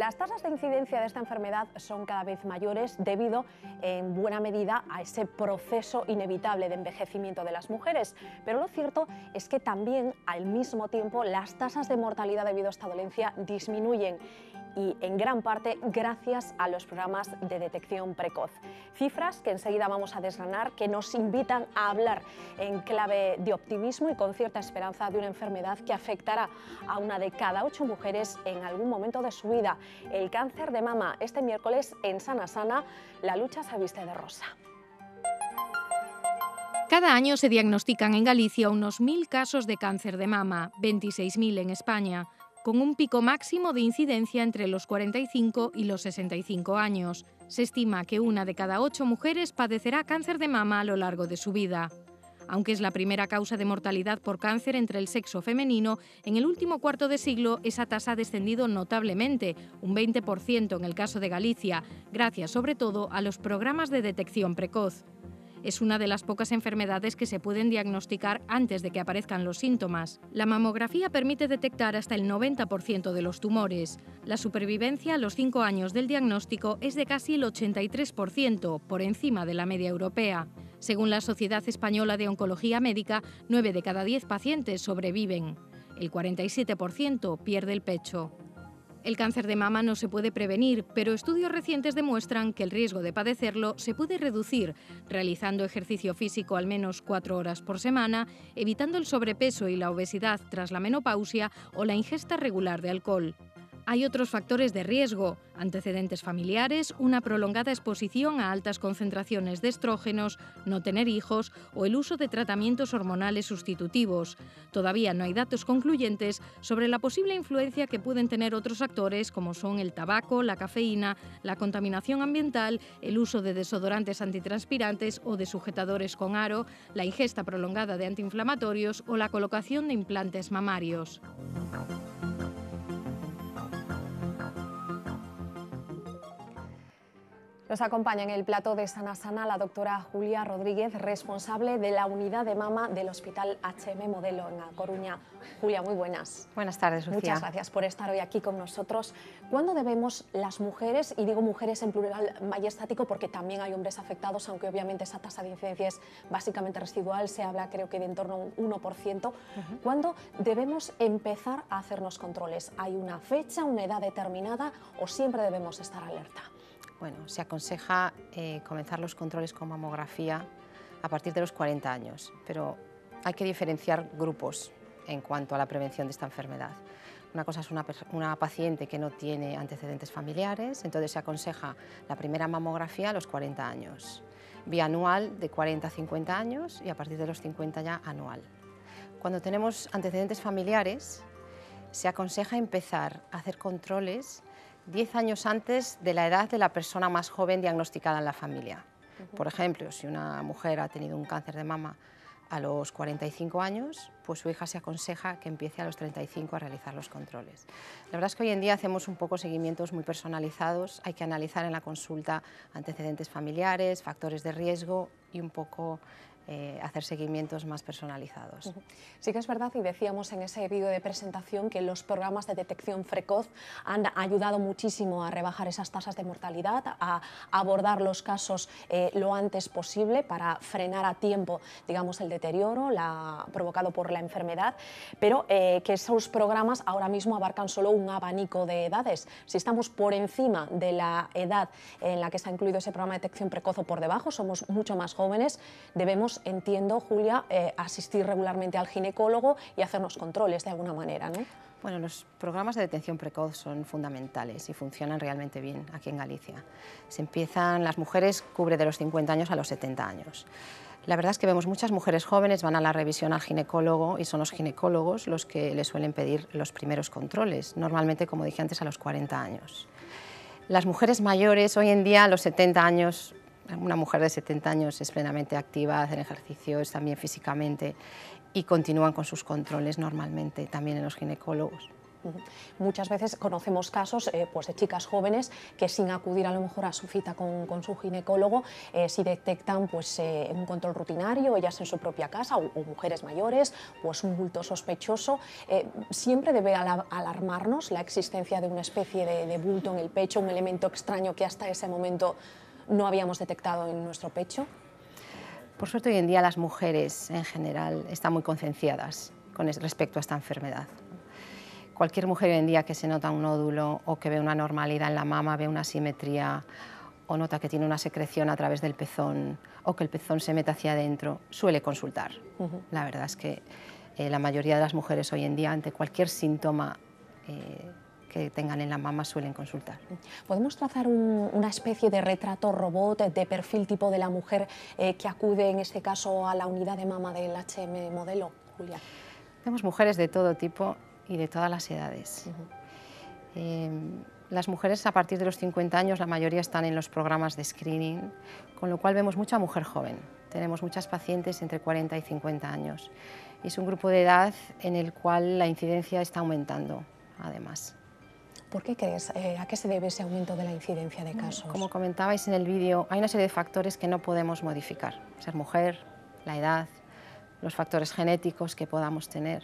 Las tasas de incidencia de esta enfermedad son cada vez mayores debido, en buena medida, a ese proceso inevitable de envejecimiento de las mujeres. Pero lo cierto es que también, al mismo tiempo, las tasas de mortalidad debido a esta dolencia disminuyen, y en gran parte gracias a los programas de detección precoz. Cifras que enseguida vamos a desgranar, que nos invitan a hablar en clave de optimismo y con cierta esperanza de una enfermedad que afectará a una de cada 8 mujeres en algún momento de su vida. El cáncer de mama. Este miércoles en Sana Sana, la lucha se viste de rosa. Cada año se diagnostican en Galicia unos 1.000 casos de cáncer de mama, 26.000 en España, con un pico máximo de incidencia entre los 45 y los 65 años. Se estima que una de cada 8 mujeres padecerá cáncer de mama a lo largo de su vida. Aunque es la primera causa de mortalidad por cáncer entre el sexo femenino, en el último cuarto de siglo esa tasa ha descendido notablemente, un 20% en el caso de Galicia, gracias sobre todo a los programas de detección precoz. Es una de las pocas enfermedades que se pueden diagnosticar antes de que aparezcan los síntomas. La mamografía permite detectar hasta el 90% de los tumores. La supervivencia a los 5 años del diagnóstico es de casi el 83%, por encima de la media europea. Según la Sociedad Española de Oncología Médica, 9 de cada 10 pacientes sobreviven. El 47% pierde el pecho. El cáncer de mama no se puede prevenir, pero estudios recientes demuestran que el riesgo de padecerlo se puede reducir realizando ejercicio físico al menos 4 horas por semana, evitando el sobrepeso y la obesidad tras la menopausia o la ingesta regular de alcohol. Hay otros factores de riesgo: antecedentes familiares, una prolongada exposición a altas concentraciones de estrógenos, no tener hijos o el uso de tratamientos hormonales sustitutivos. Todavía no hay datos concluyentes sobre la posible influencia que pueden tener otros actores como son el tabaco, la cafeína, la contaminación ambiental, el uso de desodorantes antitranspirantes o de sujetadores con aro, la ingesta prolongada de antiinflamatorios o la colocación de implantes mamarios. Nos acompaña en el plató de Sana Sana la doctora Julia Rodríguez, responsable de la unidad de mama del Hospital HM Modelo en A Coruña. Julia, muy buenas. Buenas tardes, Lucía. Muchas gracias por estar hoy aquí con nosotros. ¿Cuándo debemos las mujeres, y digo mujeres en plural majestático porque también hay hombres afectados, aunque obviamente esa tasa de incidencia es básicamente residual, se habla creo que de en torno a un 1%, ¿cuándo debemos empezar a hacernos controles? ¿Hay una fecha, una edad determinada o siempre debemos estar alerta? Bueno, se aconseja comenzar los controles con mamografía a partir de los 40 años, pero hay que diferenciar grupos en cuanto a la prevención de esta enfermedad. Una cosa es una paciente que no tiene antecedentes familiares, entonces se aconseja la primera mamografía a los 40 años, bianual de 40 a 50 años y a partir de los 50 ya anual. Cuando tenemos antecedentes familiares, se aconseja empezar a hacer controles 10 años antes de la edad de la persona más joven diagnosticada en la familia. Por ejemplo, si una mujer ha tenido un cáncer de mama a los 45 años, pues su hija se aconseja que empiece a los 35 a realizar los controles. La verdad es que hoy en día hacemos un poco seguimientos muy personalizados, hay que analizar en la consulta antecedentes familiares, factores de riesgo y un poco hacer seguimientos más personalizados. Sí que es verdad, y decíamos en ese vídeo de presentación, que los programas de detección precoz han ayudado muchísimo a rebajar esas tasas de mortalidad, a abordar los casos lo antes posible para frenar a tiempo, digamos, el deterioro provocado por la enfermedad, pero que esos programas ahora mismo abarcan solo un abanico de edades. Si estamos por encima de la edad en la que está incluido ese programa de detección precoz o por debajo, somos mucho más jóvenes, debemos, entiendo, Julia, asistir regularmente al ginecólogo y hacernos controles de alguna manera, ¿no? Bueno, los programas de detención precoz son fundamentales y funcionan realmente bien aquí en Galicia. Las mujeres cubre de los 50 años a los 70 años. La verdad es que vemos muchas mujeres jóvenes, van a la revisión al ginecólogo y son los ginecólogos los que les suelen pedir los primeros controles, normalmente, como dije antes, a los 40 años. Las mujeres mayores, hoy en día, a los 70 años, una mujer de 70 años es plenamente activa, hacen ejercicios también físicamente y continúan con sus controles normalmente también en los ginecólogos. Muchas veces conocemos casos pues de chicas jóvenes que sin acudir a lo mejor a su cita con su ginecólogo, si detectan pues, un control rutinario, ellas en su propia casa o mujeres mayores, pues un bulto sospechoso, siempre debe alarmarnos la existencia de una especie de bulto en el pecho, un elemento extraño que hasta ese momento no habíamos detectado en nuestro pecho. Por suerte hoy en día las mujeres en general están muy concienciadas con respecto a esta enfermedad. Cualquier mujer hoy en día que se nota un nódulo o que ve una normalidad en la mama, ve una asimetría o nota que tiene una secreción a través del pezón o que el pezón se mete hacia adentro, suele consultar. La verdad es que la mayoría de las mujeres hoy en día ante cualquier síntoma que tengan en la mama suelen consultar. ¿Podemos trazar una especie de retrato robot de perfil tipo de la mujer que acude en este caso a la unidad de mama del HM Modelo, Julia? Vemos mujeres de todo tipo y de todas las edades. Las mujeres a partir de los 50 años, la mayoría están en los programas de screening, con lo cual vemos mucha mujer joven. Tenemos muchas pacientes entre 40 y 50 años. Y es un grupo de edad en el cual la incidencia está aumentando, además. ¿Por qué crees? ¿A qué se debe ese aumento de la incidencia de casos? Como comentabais en el vídeo, hay una serie de factores que no podemos modificar. Ser mujer, la edad, los factores genéticos que podamos tener.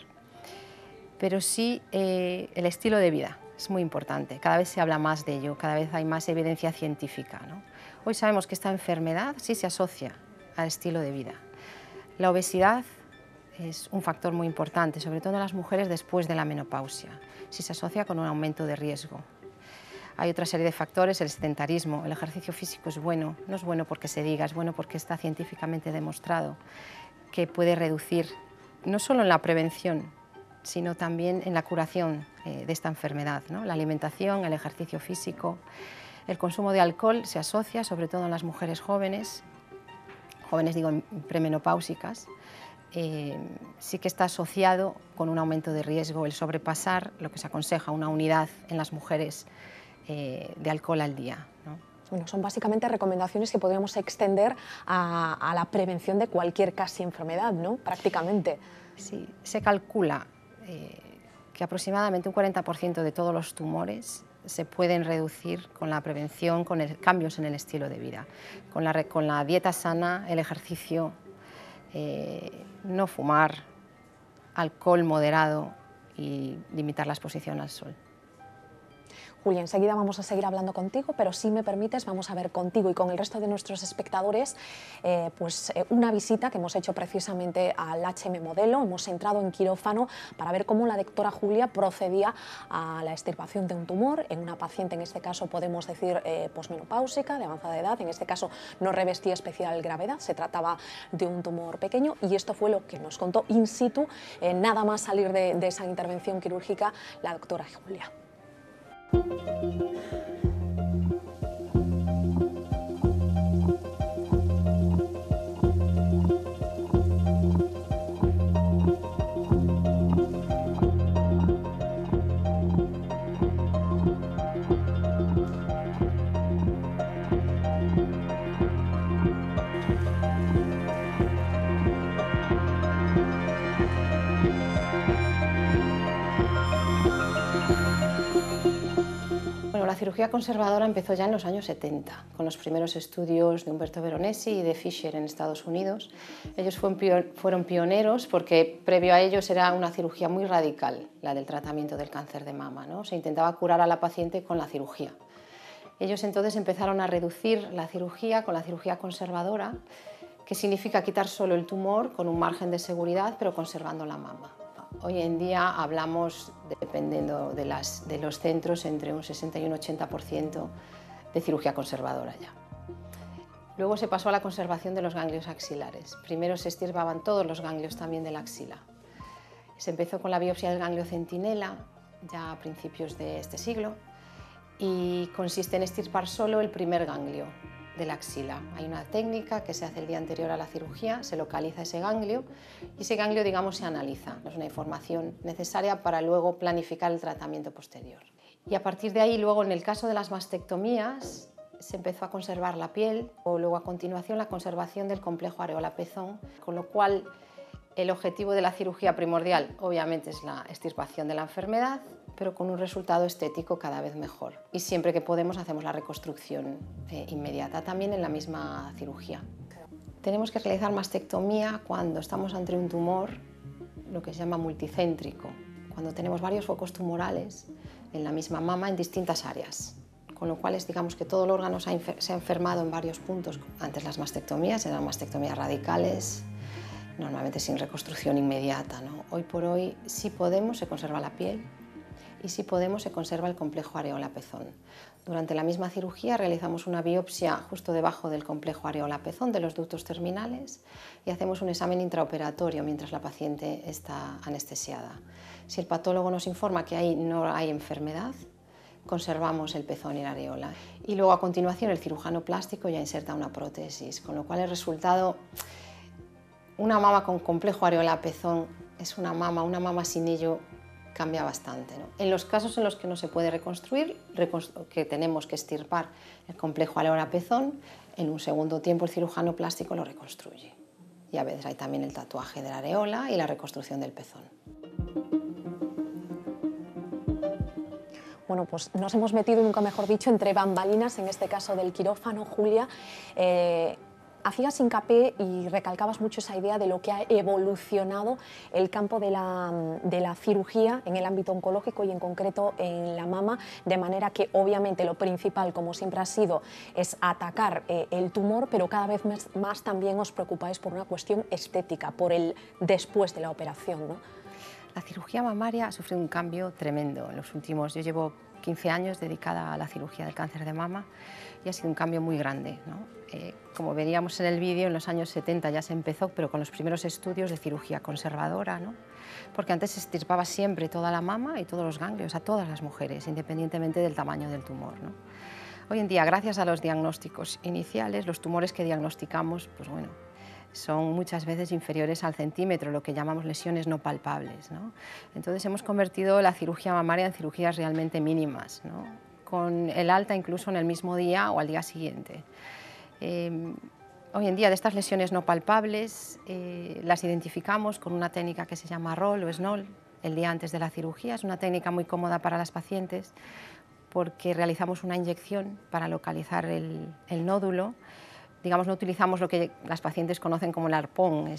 Pero sí el estilo de vida es muy importante. Cada vez se habla más de ello, cada vez hay más evidencia científica, ¿no? Hoy sabemos que esta enfermedad sí se asocia al estilo de vida. La obesidad es un factor muy importante, sobre todo en las mujeres después de la menopausia, si se asocia con un aumento de riesgo. Hay otra serie de factores, el sedentarismo, el ejercicio físico es bueno, no es bueno porque se diga, es bueno porque está científicamente demostrado que puede reducir, no solo en la prevención, sino también en la curación de esta enfermedad, ¿no? La alimentación, el ejercicio físico, el consumo de alcohol se asocia sobre todo en las mujeres jóvenes digo premenopáusicas, sí que está asociado con un aumento de riesgo el sobrepasar lo que se aconseja una unidad en las mujeres de alcohol al día, ¿no? Bueno, son básicamente recomendaciones que podríamos extender a la prevención de cualquier casi enfermedad, ¿no? Prácticamente. Sí, se calcula que aproximadamente un 40% de todos los tumores se pueden reducir con la prevención, con cambios en el estilo de vida, con la dieta sana, el ejercicio, no fumar, alcohol moderado y limitar la exposición al sol. Julia, enseguida vamos a seguir hablando contigo, pero si me permites vamos a ver contigo y con el resto de nuestros espectadores una visita que hemos hecho precisamente al HM Modelo. Hemos entrado en quirófano para ver cómo la doctora Julia procedía a la extirpación de un tumor en una paciente, en este caso podemos decir posmenopáusica, de avanzada edad. En este caso no revestía especial gravedad, se trataba de un tumor pequeño y esto fue lo que nos contó in situ, nada más salir de esa intervención quirúrgica, la doctora Julia. La cirugía conservadora empezó ya en los años 70, con los primeros estudios de Umberto Veronesi y de Fischer en Estados Unidos. Ellos fueron pioneros porque previo a ellos era una cirugía muy radical, la del tratamiento del cáncer de mama, ¿no? Se intentaba curar a la paciente con la cirugía. Ellos entonces empezaron a reducir la cirugía con la cirugía conservadora, que significa quitar solo el tumor con un margen de seguridad, pero conservando la mama. Hoy en día hablamos, dependiendo de los centros, entre un 60 y un 80% de cirugía conservadora ya. Luego se pasó a la conservación de los ganglios axilares. Primero se extirpaban todos los ganglios también de la axila. Se empezó con la biopsia del ganglio centinela, ya a principios de este siglo, y consiste en extirpar solo el primer ganglio de la axila. Hay una técnica que se hace el día anterior a la cirugía, se localiza ese ganglio y ese ganglio, digamos, se analiza. Es una información necesaria para luego planificar el tratamiento posterior. Y a partir de ahí, luego en el caso de las mastectomías, se empezó a conservar la piel o luego a continuación la conservación del complejo areola-pezón, con lo cual El objetivo de la cirugía primordial, obviamente, es la extirpación de la enfermedad, pero con un resultado estético cada vez mejor. Y siempre que podemos hacemos la reconstrucción inmediata, también en la misma cirugía. Tenemos que realizar mastectomía cuando estamos ante un tumor, lo que se llama multicéntrico, cuando tenemos varios focos tumorales en la misma mama en distintas áreas, con lo cual digamos que todo el órgano se ha enfermado en varios puntos. Antes las mastectomías eran mastectomías radicales, normalmente sin reconstrucción inmediata, ¿no? Hoy por hoy, si podemos, se conserva la piel y si podemos, se conserva el complejo areola-pezón. Durante la misma cirugía realizamos una biopsia justo debajo del complejo areola-pezón, de los ductos terminales, y hacemos un examen intraoperatorio mientras la paciente está anestesiada. Si el patólogo nos informa que ahí no hay enfermedad, conservamos el pezón y la areola. Y luego, a continuación, el cirujano plástico ya inserta una prótesis, con lo cual el resultado... Una mama con complejo areola-pezón es una mama sin ello cambia bastante, ¿no? En los casos en los que no se puede reconstruir, que tenemos que extirpar el complejo areola-pezón, en un segundo tiempo el cirujano plástico lo reconstruye. Y a veces hay también el tatuaje de la areola y la reconstrucción del pezón. Bueno, pues nos hemos metido, nunca mejor dicho, entre bambalinas, en este caso del quirófano, Julia. Hacías hincapié y recalcabas mucho esa idea de lo que ha evolucionado el campo de la cirugía en el ámbito oncológico y en concreto en la mama, de manera que obviamente lo principal, como siempre ha sido, es atacar el tumor, pero cada vez más también os preocupáis por una cuestión estética, por el después de la operación, ¿no? La cirugía mamaria ha sufrido un cambio tremendo en los últimos... Yo llevo 15 años dedicada a la cirugía del cáncer de mama y ha sido un cambio muy grande, ¿no? Como veríamos en el vídeo, en los años 70 ya se empezó, pero con los primeros estudios de cirugía conservadora, ¿no? Porque antes se extirpaba siempre toda la mama y todos los ganglios a todas las mujeres, independientemente del tamaño del tumor, ¿no? Hoy en día, gracias a los diagnósticos iniciales, los tumores que diagnosticamos, pues bueno, son muchas veces inferiores al centímetro, lo que llamamos lesiones no palpables, ¿no? Entonces hemos convertido la cirugía mamaria en cirugías realmente mínimas, ¿no? Con el alta incluso en el mismo día o al día siguiente. Hoy en día de estas lesiones no palpables las identificamos con una técnica que se llama ROL o SNOL el día antes de la cirugía. Es una técnica muy cómoda para las pacientes porque realizamos una inyección para localizar el nódulo. Digamos, no utilizamos lo que las pacientes conocen como el arpón,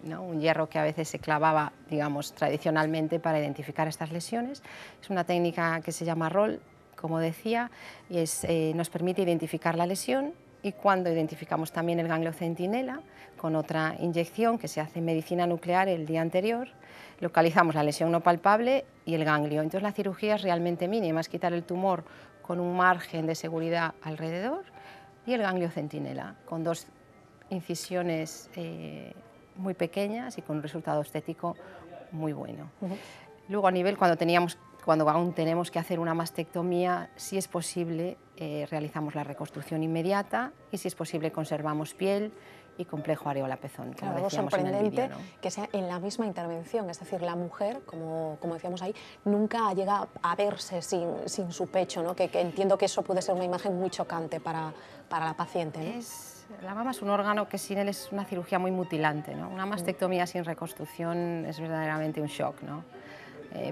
¿no? Un hierro que a veces se clavaba, digamos, tradicionalmente para identificar estas lesiones. Es una técnica que se llama ROL, como decía, y nos permite identificar la lesión, y cuando identificamos también el ganglio centinela, con otra inyección que se hace en medicina nuclear el día anterior, localizamos la lesión no palpable y el ganglio. Entonces la cirugía es realmente mínima, es quitar el tumor con un margen de seguridad alrededor y el ganglio centinela, con dos incisiones muy pequeñas y con un resultado estético muy bueno. Luego, a nivel, cuando aún tenemos que hacer una mastectomía, si es posible, realizamos la reconstrucción inmediata y si es posible conservamos piel y complejo areola-pezón. Claro, algo sorprendente que sea en la misma intervención, es decir, la mujer, como decíamos ahí, nunca llega a verse sin su pecho, ¿no? Que entiendo que eso puede ser una imagen muy chocante para la paciente, ¿no? La mama es un órgano que sin él es una cirugía muy mutilante, ¿no? Una mastectomía sin reconstrucción es verdaderamente un shock, ¿no?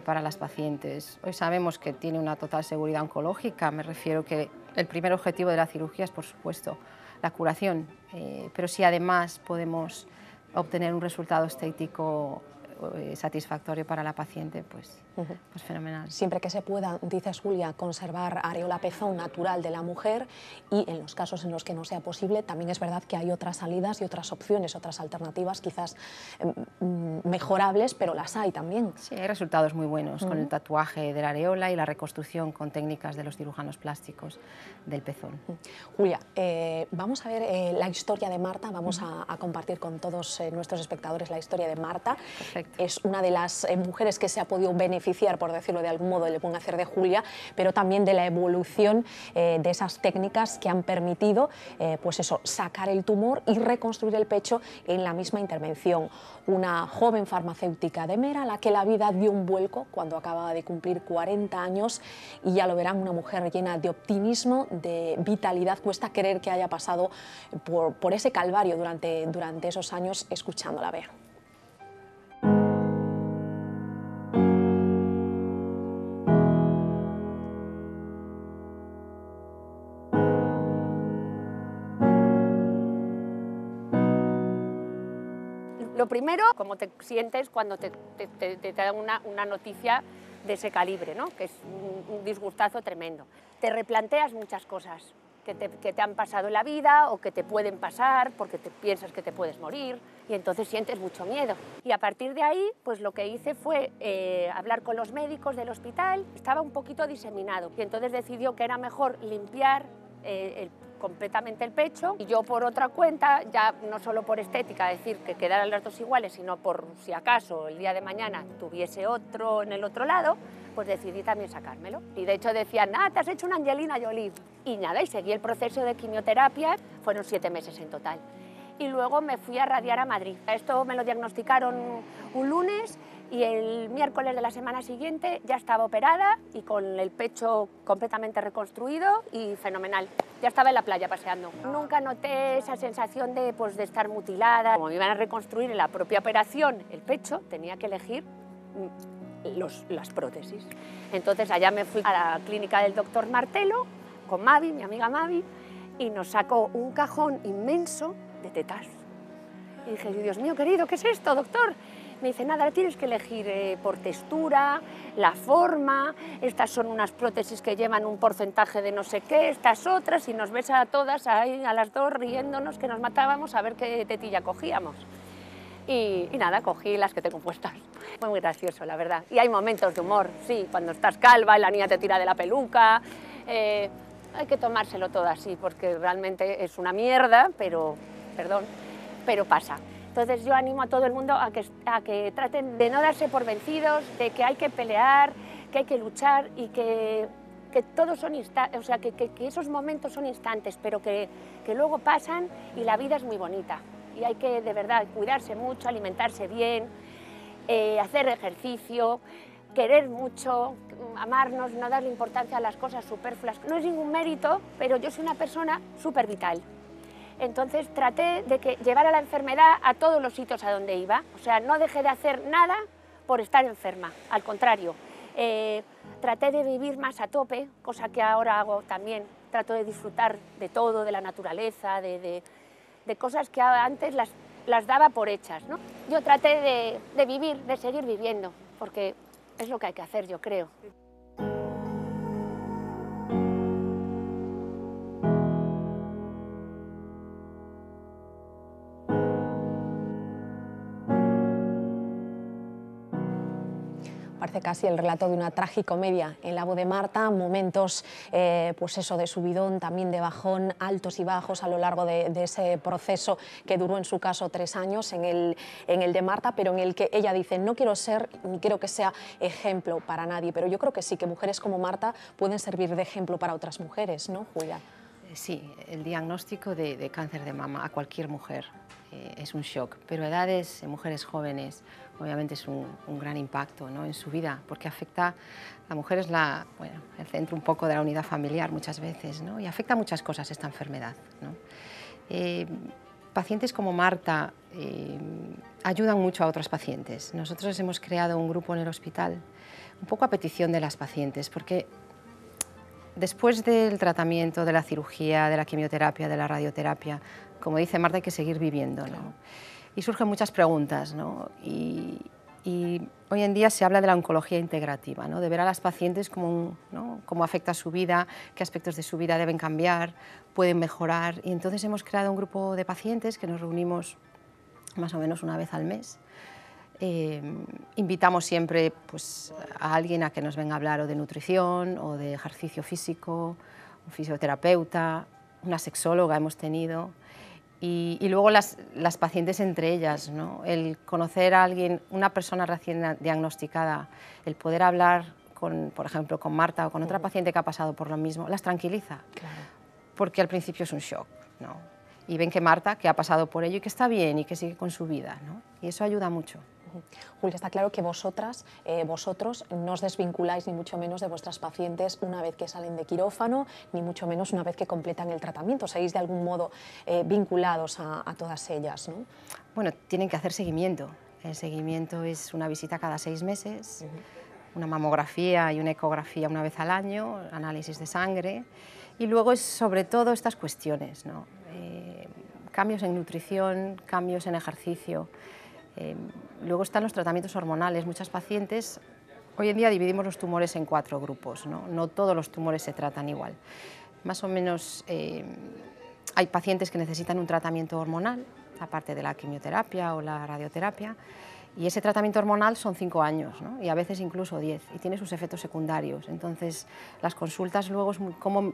Para las pacientes. Hoy sabemos que tiene una total seguridad oncológica, me refiero que el primer objetivo de la cirugía es, por supuesto, la curación, pero si además podemos obtener un resultado estético satisfactorio para la paciente, pues fenomenal. Siempre que se pueda, dices Julia, conservar areola-pezón natural de la mujer, y en los casos en los que no sea posible, también es verdad que hay otras salidas y otras opciones, otras alternativas quizás mejorables, pero las hay también. Sí, hay resultados muy buenos con el tatuaje de la areola y la reconstrucción con técnicas de los cirujanos plásticos del pezón. Julia, vamos a ver la historia de Marta, vamos a compartir con todos nuestros espectadores la historia de Marta. Perfecto. Es una de las mujeres que se ha podido beneficiar, por decirlo de algún modo, del buen hacer de Julia, pero también de la evolución de esas técnicas que han permitido pues eso, sacar el tumor y reconstruir el pecho en la misma intervención. Una joven farmacéutica de Mera a la que la vida dio un vuelco cuando acababa de cumplir 40 años, y ya lo verán, una mujer llena de optimismo, de vitalidad. Cuesta creer que haya pasado por ese calvario durante esos años. Escuchándola, vean. Lo primero, cómo te sientes cuando te dan una noticia de ese calibre, ¿no? Que es un disgustazo tremendo. Te replanteas muchas cosas que te han pasado en la vida o que te pueden pasar porque te piensas que te puedes morir y entonces sientes mucho miedo. Y a partir de ahí, pues lo que hice fue hablar con los médicos del hospital. Estaba un poquito diseminado y entonces decidió que era mejor limpiar completamente el pecho y yo por otra cuenta, ya no solo por estética, decir que quedaran las dos iguales, sino por si acaso el día de mañana tuviese otro en el otro lado, pues decidí también sacármelo. Y de hecho decían, te has hecho una Angelina Jolie. Y nada, y seguí el proceso de quimioterapia, fueron 7 meses en total. Y luego me fui a radiar a Madrid. Esto me lo diagnosticaron un lunes y el miércoles de la semana siguiente ya estaba operada y con el pecho completamente reconstruido y fenomenal. Ya estaba en la playa paseando. Nunca noté esa sensación de estar mutilada. Como me iban a reconstruir en la propia operación el pecho, tenía que elegir las prótesis. Entonces allá me fui a la clínica del doctor Martelo con Mavi, mi amiga Mavi, y nos sacó un cajón inmenso de tetas. Y dije, Dios mío querido, ¿qué es esto, doctor? Me dice, nada, tienes que elegir por textura, la forma, estas son unas prótesis que llevan un porcentaje de no sé qué, estas otras, y nos ves a todas ahí, a las dos, riéndonos, que nos matábamos a ver qué tetilla cogíamos. Y nada, cogí las que tengo puestas. Fue muy gracioso, la verdad. Y hay momentos de humor, sí, cuando estás calva y la niña te tira de la peluca. Hay que tomárselo todo así, porque realmente es una mierda, pero pasa. Entonces yo animo a todo el mundo a que traten de no darse por vencidos, de que hay que pelear, que hay que luchar y que todos son instantes, o sea, que esos momentos son instantes, pero que luego pasan y la vida es muy bonita. Y hay que, de verdad, cuidarse mucho, alimentarse bien, hacer ejercicio, querer mucho, amarnos, no darle importancia a las cosas superfluas. No es ningún mérito, pero yo soy una persona súper vital. Entonces traté de llevar a la enfermedad a todos los sitios a donde iba. O sea, no dejé de hacer nada por estar enferma, al contrario. Traté de vivir más a tope, cosa que ahora hago también. Trato de disfrutar de todo, de la naturaleza, de cosas que antes las daba por hechas, ¿no? Yo traté de vivir, de seguir viviendo, porque es lo que hay que hacer, yo creo. Parece casi el relato de una tragicomedia en la voz de Marta, momentos pues eso, de subidón, también de bajón, altos y bajos a lo largo de ese proceso que duró en su caso 3 años, en el de Marta, pero en el que ella dice, no quiero ser ni quiero que sea ejemplo para nadie, pero yo creo que sí, que mujeres como Marta pueden servir de ejemplo para otras mujeres, ¿no, Julia? Sí, el diagnóstico de cáncer de mama a cualquier mujer es un shock, pero a edades, en mujeres jóvenes, obviamente es un gran impacto, ¿no?, en su vida, porque afecta, la mujer es el centro un poco de la unidad familiar muchas veces, ¿no?, y afecta a muchas cosas esta enfermedad, ¿no? Pacientes como Marta ayudan mucho a otros pacientes. Nosotros hemos creado un grupo en el hospital, un poco a petición de las pacientes, porque después del tratamiento, de la cirugía, de la quimioterapia, de la radioterapia, como dice Marta, hay que seguir viviendo, ¿no? Y surgen muchas preguntas, ¿no? Y hoy en día se habla de la oncología integrativa, ¿no?, de ver a las pacientes cómo afecta su vida, qué aspectos de su vida deben cambiar, pueden mejorar. Y entonces hemos creado un grupo de pacientes que nos reunimos más o menos una vez al mes. Invitamos siempre a alguien a que nos venga a hablar o de nutrición o de ejercicio físico, un fisioterapeuta, una sexóloga hemos tenido. Y luego las pacientes entre ellas, ¿no?, el conocer a alguien, una persona recién diagnosticada, el poder hablar, por ejemplo, con Marta o con otra paciente que ha pasado por lo mismo, las tranquiliza, claro, porque al principio es un shock, ¿no?, y ven que Marta, que ha pasado por ello y que está bien y que sigue con su vida, ¿no?, y eso ayuda mucho. Julia, está claro que vosotros no os desvinculáis ni mucho menos de vuestras pacientes una vez que salen de quirófano, ni mucho menos una vez que completan el tratamiento. Seguís de algún modo vinculados a todas ellas, ¿no? Bueno, tienen que hacer seguimiento. El seguimiento es una visita cada 6 meses, una mamografía y una ecografía una vez al año, análisis de sangre, y luego es sobre todo estas cuestiones, ¿no? Cambios en nutrición, cambios en ejercicio. Luego están los tratamientos hormonales. Muchas pacientes, hoy en día dividimos los tumores en 4 grupos, ¿no? No todos los tumores se tratan igual. Más o menos hay pacientes que necesitan un tratamiento hormonal, aparte de la quimioterapia o la radioterapia, y ese tratamiento hormonal son 5 años, ¿no? Y a veces incluso 10, y tiene sus efectos secundarios. Entonces, las consultas luego es cómo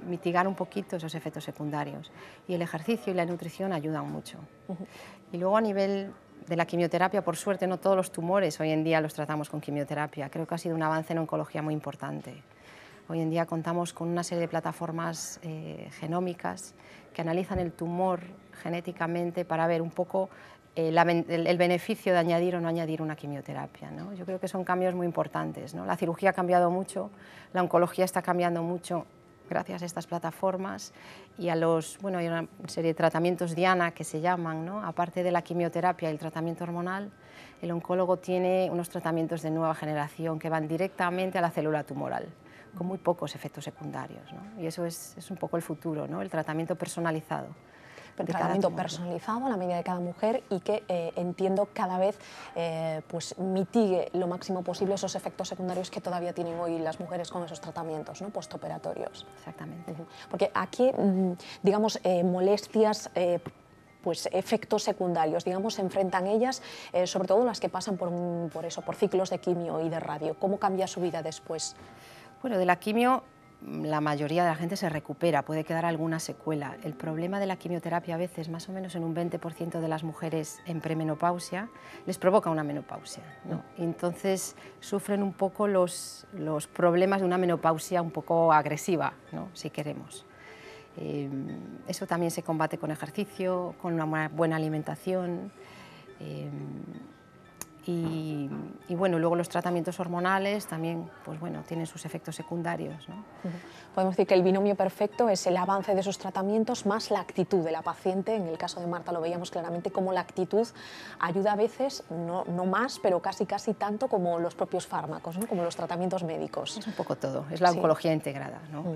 mitigar un poquito esos efectos secundarios. Y el ejercicio y la nutrición ayudan mucho. Y luego a nivel de la quimioterapia, por suerte, no todos los tumores hoy en día los tratamos con quimioterapia. Creo que ha sido un avance en oncología muy importante. Hoy en día contamos con una serie de plataformas genómicas que analizan el tumor genéticamente para ver un poco el beneficio de añadir o no añadir una quimioterapia, ¿no? Yo creo que son cambios muy importantes, ¿no? La cirugía ha cambiado mucho, la oncología está cambiando mucho gracias a estas plataformas y a hay una serie de tratamientos Diana que se llaman, ¿no? Aparte de la quimioterapia y el tratamiento hormonal, el oncólogo tiene unos tratamientos de nueva generación que van directamente a la célula tumoral, con muy pocos efectos secundarios, ¿no? Y eso es un poco el futuro, ¿no? El tratamiento personalizado. Un tratamiento personalizado a la medida de cada mujer y que entiendo cada vez pues mitigue lo máximo posible esos efectos secundarios que todavía tienen hoy las mujeres con esos tratamientos, ¿no? Postoperatorios. Exactamente. Porque aquí, digamos, molestias, pues efectos secundarios, digamos, se enfrentan ellas, sobre todo las que pasan por ciclos de quimio y de radio. ¿Cómo cambia su vida después? Bueno, de la quimio la mayoría de la gente se recupera, puede quedar alguna secuela. El problema de la quimioterapia a veces, más o menos en un 20% de las mujeres en premenopausia, les provoca una menopausia, ¿no? Y entonces sufren un poco los problemas de una menopausia un poco agresiva, ¿no? Si queremos. Eso también se combate con ejercicio, con una buena alimentación. Y bueno, luego los tratamientos hormonales también pues bueno, tienen sus efectos secundarios, ¿no? Podemos decir que el binomio perfecto es el avance de esos tratamientos más la actitud de la paciente. En el caso de Marta lo veíamos claramente como la actitud ayuda a veces, no más, pero casi tanto como los propios fármacos, ¿no? Como los tratamientos médicos. Es un poco todo, es la oncología integrada, ¿no?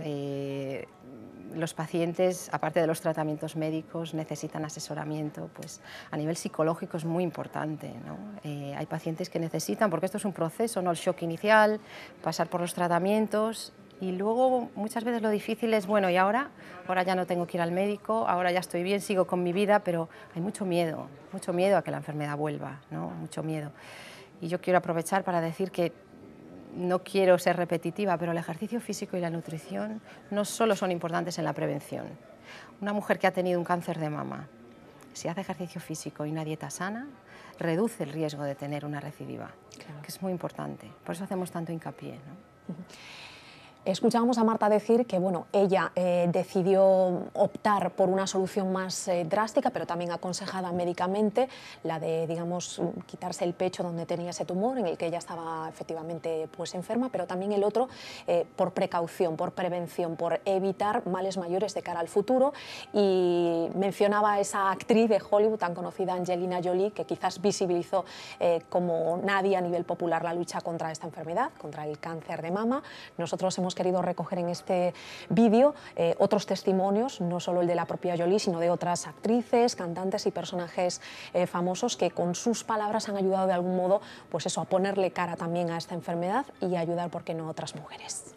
Los pacientes, aparte de los tratamientos médicos, necesitan asesoramiento, pues a nivel psicológico es muy importante, ¿no? Hay pacientes que necesitan, porque esto es un proceso, ¿no? El shock inicial, pasar por los tratamientos y luego muchas veces lo difícil es, bueno, ¿y ahora? Ahora ya no tengo que ir al médico, ahora ya estoy bien, sigo con mi vida, pero hay mucho miedo a que la enfermedad vuelva, ¿no? Mucho miedo. Y yo quiero aprovechar para decir que no quiero ser repetitiva, pero el ejercicio físico y la nutrición no solo son importantes en la prevención. Una mujer que ha tenido un cáncer de mama, si hace ejercicio físico y una dieta sana, reduce el riesgo de tener una recidiva, claro, que es muy importante. Por eso hacemos tanto hincapié, ¿no? Escuchábamos a Marta decir que bueno, ella decidió optar por una solución más drástica, pero también aconsejada médicamente, la de, digamos, quitarse el pecho donde tenía ese tumor, en el que ella estaba efectivamente pues, enferma, pero también el otro por precaución, por prevención, por evitar males mayores de cara al futuro. Y mencionaba a esa actriz de Hollywood tan conocida, Angelina Jolie, que quizás visibilizó como nadie a nivel popular la lucha contra esta enfermedad, contra el cáncer de mama. Nosotros hemos querido recoger en este vídeo otros testimonios, no solo el de la propia Jolie, sino de otras actrices, cantantes y personajes famosos que con sus palabras han ayudado de algún modo pues eso, a ponerle cara también a esta enfermedad y a ayudar, ¿por qué no?, a otras mujeres.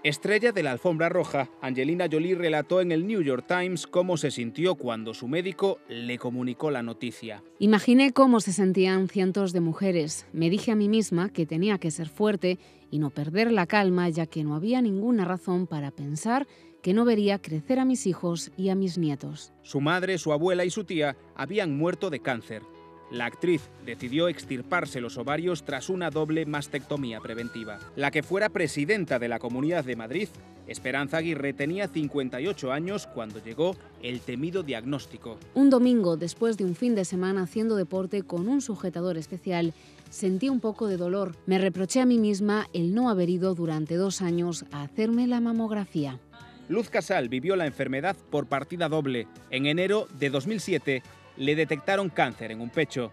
Estrella de la alfombra roja, Angelina Jolie relató en el New York Times cómo se sintió cuando su médico le comunicó la noticia. Imaginé cómo se sentían cientos de mujeres. Me dije a mí misma que tenía que ser fuerte y no perder la calma, ya que no había ninguna razón para pensar que no vería crecer a mis hijos y a mis nietos. Su madre, su abuela y su tía habían muerto de cáncer. La actriz decidió extirparse los ovarios tras una doble mastectomía preventiva. La que fuera presidenta de la Comunidad de Madrid, Esperanza Aguirre, tenía 58 años cuando llegó el temido diagnóstico. Un domingo, después de un fin de semana haciendo deporte con un sujetador especial, sentí un poco de dolor. Me reproché a mí misma el no haber ido durante 2 años a hacerme la mamografía. Luz Casal vivió la enfermedad por partida doble. En enero de 2007, le detectaron cáncer en un pecho.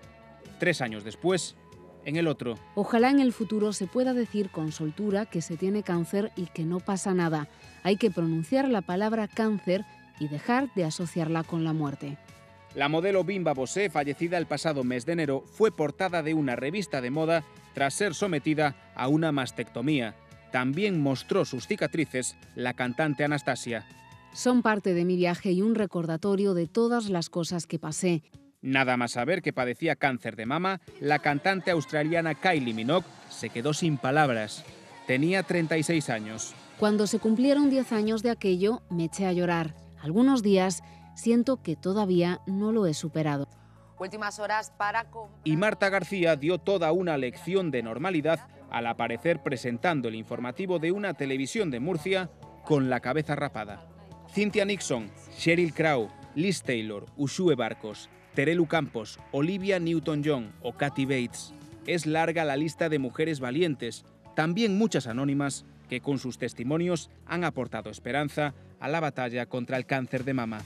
3 años después, en el otro. Ojalá en el futuro se pueda decir con soltura que se tiene cáncer y que no pasa nada. Hay que pronunciar la palabra cáncer y dejar de asociarla con la muerte. La modelo Bimba Bosé, fallecida el pasado mes de enero, fue portada de una revista de moda tras ser sometida a una mastectomía. También mostró sus cicatrices la cantante Anastasia. Son parte de mi viaje y un recordatorio de todas las cosas que pasé. Nada más saber que padecía cáncer de mama, la cantante australiana Kylie Minogue se quedó sin palabras. Tenía 36 años. Cuando se cumplieron 10 años de aquello, me eché a llorar. Algunos días siento que todavía no lo he superado. Últimas horas para... Y Marta García dio toda una lección de normalidad al aparecer presentando el informativo de una televisión de Murcia con la cabeza rapada. Cynthia Nixon, Sheryl Crow, Liz Taylor, Ushue Barcos, Terelu Campos, Olivia Newton-John o Kathy Bates. Es larga la lista de mujeres valientes, también muchas anónimas, que con sus testimonios han aportado esperanza a la batalla contra el cáncer de mama.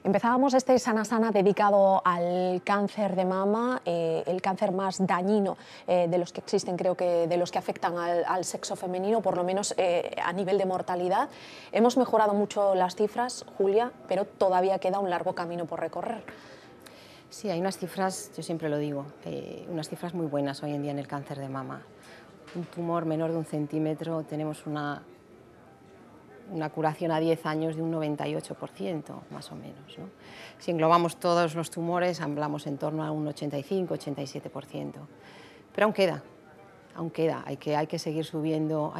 Empezábamos este Sana Sana dedicado al cáncer de mama, el cáncer más dañino de los que existen, creo que de los que afectan al sexo femenino, por lo menos a nivel de mortalidad. Hemos mejorado mucho las cifras, Julia, pero todavía queda un largo camino por recorrer. Sí, hay unas cifras, yo siempre lo digo, unas cifras muy buenas hoy en día en el cáncer de mama. Un tumor menor de 1 centímetro, tenemos una curación a 10 años de un 98%, más o menos, ¿no? Si englobamos todos los tumores, hablamos en torno a un 85-87%. Pero aún queda, hay que seguir subiendo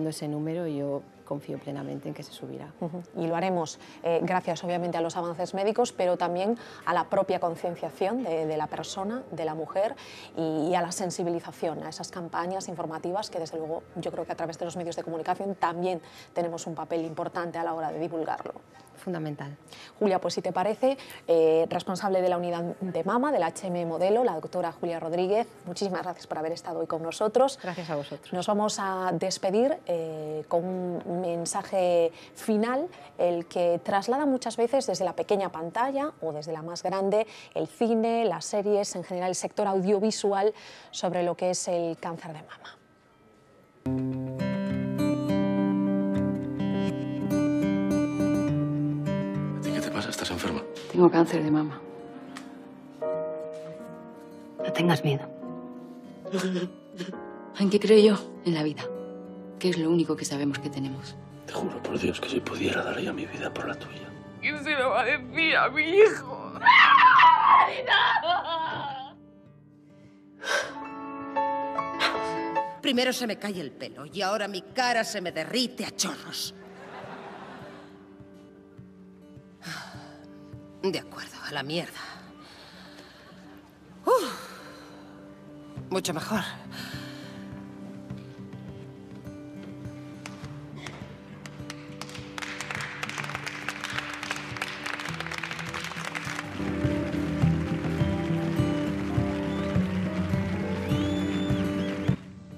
ese número y yo confío plenamente en que se subirá. Y lo haremos gracias obviamente a los avances médicos, pero también a la propia concienciación de la persona, de la mujer y a la sensibilización, a esas campañas informativas que desde luego yo creo que a través de los medios de comunicación también tenemos un papel importante a la hora de divulgarlo. Fundamental. Julia, pues si te parece, responsable de la unidad de mama del HM Modelo, la doctora Julia Rodríguez, muchísimas gracias por haber estado hoy con nosotros. Gracias a vosotros. Nos vamos a despedir con un mensaje final, el que traslada muchas veces desde la pequeña pantalla o desde la más grande el cine, las series, en general el sector audiovisual sobre lo que es el cáncer de mama. ¿Qué te pasa? ¿Estás enferma? Tengo cáncer de mama. No tengas miedo. ¿En qué creo yo? En la vida. Que es lo único que sabemos que tenemos. Te juro por Dios que si pudiera daría mi vida por la tuya. ¿Quién se lo va a decir a mi hijo? Primero se me cae el pelo y ahora mi cara se me derrite a chorros. De acuerdo, a la mierda. Mucho mejor.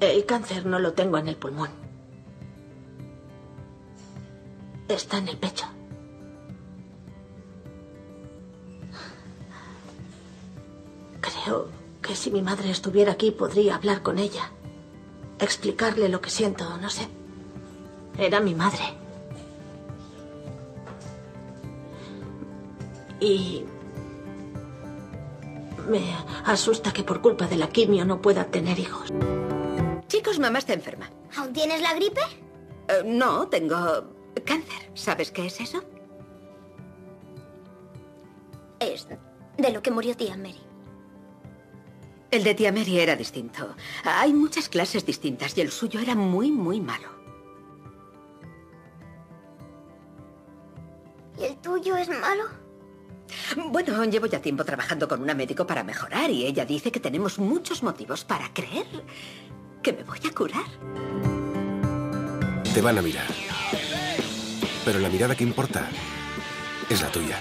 El cáncer no lo tengo en el pulmón. Está en el pecho. Creo que si mi madre estuviera aquí podría hablar con ella. Explicarle lo que siento, no sé. Era mi madre. Y me asusta que por culpa de la quimio no pueda tener hijos. Chicos, mamá está enferma. ¿Aún tienes la gripe? No, tengo cáncer. ¿Sabes qué es eso? Es de lo que murió tía Mary. El de tía Mary era distinto. Hay muchas clases distintas y el suyo era muy, muy malo. ¿Y el tuyo es malo? Bueno, llevo ya tiempo trabajando con una médico para mejorar y ella dice que tenemos muchos motivos para creer que me voy a curar. Te van a mirar. Pero la mirada que importa es la tuya.